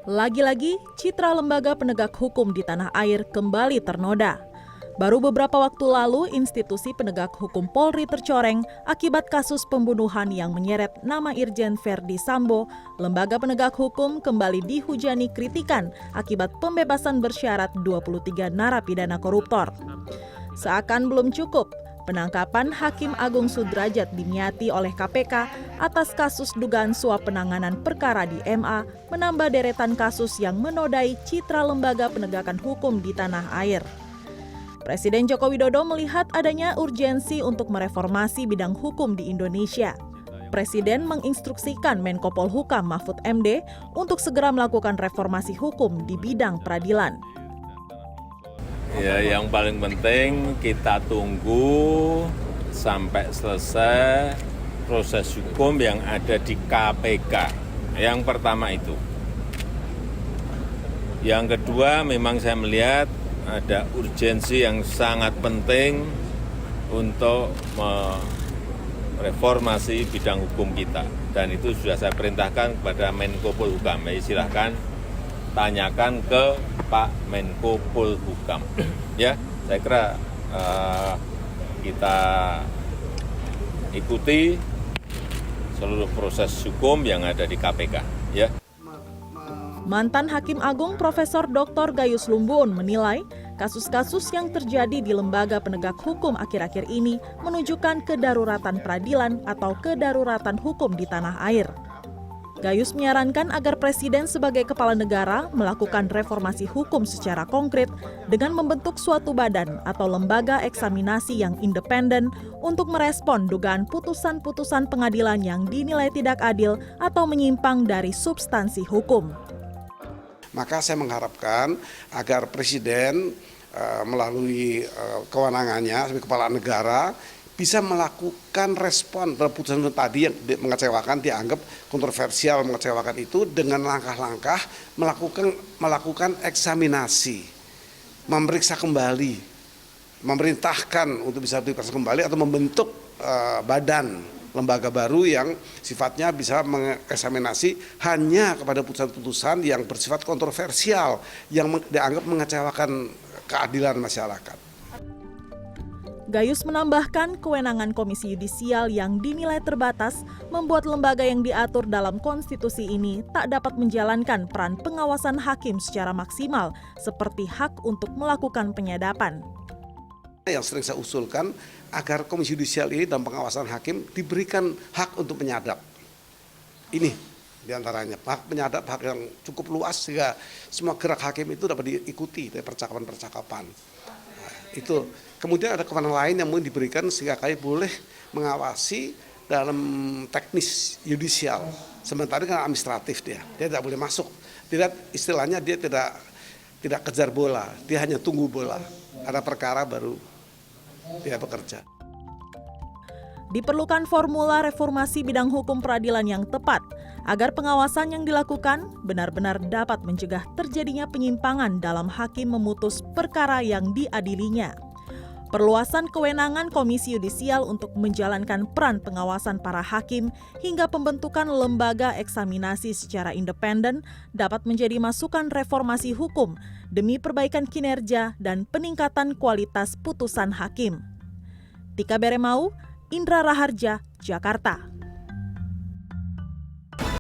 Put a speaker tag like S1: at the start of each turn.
S1: Lagi-lagi, citra lembaga penegak hukum di tanah air kembali ternoda. Baru beberapa waktu lalu, institusi penegak hukum Polri tercoreng akibat kasus pembunuhan yang menyeret nama Irjen Verdi Sambo. Lembaga penegak hukum kembali dihujani kritikan akibat pembebasan bersyarat 23 narapidana koruptor. Seakan belum cukup, penangkapan Hakim Agung Sudrajat Dimyati oleh KPK atas kasus dugaan suap penanganan perkara di MA menambah deretan kasus yang menodai citra lembaga penegakan hukum di tanah air. Presiden Joko Widodo melihat adanya urgensi untuk mereformasi bidang hukum di Indonesia. Presiden menginstruksikan Menko Polhukam Mahfud MD untuk segera melakukan reformasi hukum di bidang peradilan.
S2: Ya, yang paling penting kita tunggu sampai selesai proses hukum yang ada di KPK. Yang pertama itu. Yang kedua, memang saya melihat ada urgensi yang sangat penting untuk mereformasi bidang hukum kita. Dan itu sudah saya perintahkan kepada Menko Polhukam. Silahkan tanyakan ke Pak Menko Polhukam. Ya, saya kira kita ikuti seluruh proses hukum yang ada di KPK. Ya.
S1: Mantan Hakim Agung Profesor Dr. Gayus Lumbun menilai kasus-kasus yang terjadi di lembaga penegak hukum akhir-akhir ini menunjukkan kedaruratan peradilan atau kedaruratan hukum di tanah air. Gayus menyarankan agar Presiden sebagai kepala negara melakukan reformasi hukum secara konkret dengan membentuk suatu badan atau lembaga eksaminasi yang independen untuk merespon dugaan putusan-putusan pengadilan yang dinilai tidak adil atau menyimpang dari substansi hukum.
S3: Maka saya mengharapkan agar Presiden melalui kewenangannya sebagai kepala negara bisa melakukan respon terhadap putusan tadi yang mengecewakan, dianggap kontroversial, mengecewakan itu dengan langkah-langkah melakukan eksaminasi, memeriksa kembali, memerintahkan untuk bisa diperiksa kembali atau membentuk badan lembaga baru yang sifatnya bisa mengeksaminasi hanya kepada putusan-putusan yang bersifat kontroversial yang dianggap mengecewakan keadilan masyarakat.
S1: Gayus menambahkan kewenangan Komisi Yudisial yang dinilai terbatas membuat lembaga yang diatur dalam konstitusi ini tak dapat menjalankan peran pengawasan hakim secara maksimal seperti hak untuk melakukan penyadapan.
S3: Yang sering saya usulkan agar Komisi Yudisial ini dalam pengawasan hakim diberikan hak untuk menyadap. Ini diantaranya hak menyadap, hak yang cukup luas sehingga semua gerak hakim itu dapat diikuti dari percakapan-percakapan. Nah, itu kemudian ada kewenangan lain yang mungkin diberikan sehingga kami boleh mengawasi dalam teknis yudisial. Sementara kan administratif dia tidak boleh masuk. Tidak, istilahnya dia tidak kejar bola, dia hanya tunggu bola. Ada perkara baru dia bekerja.
S1: Diperlukan formula reformasi bidang hukum peradilan yang tepat agar pengawasan yang dilakukan benar-benar dapat mencegah terjadinya penyimpangan dalam hakim memutus perkara yang diadilinya. Perluasan kewenangan Komisi Yudisial untuk menjalankan peran pengawasan para hakim hingga pembentukan lembaga eksaminasi secara independen dapat menjadi masukan reformasi hukum demi perbaikan kinerja dan peningkatan kualitas putusan hakim. Tika Beremau, Indra Raharja, Jakarta.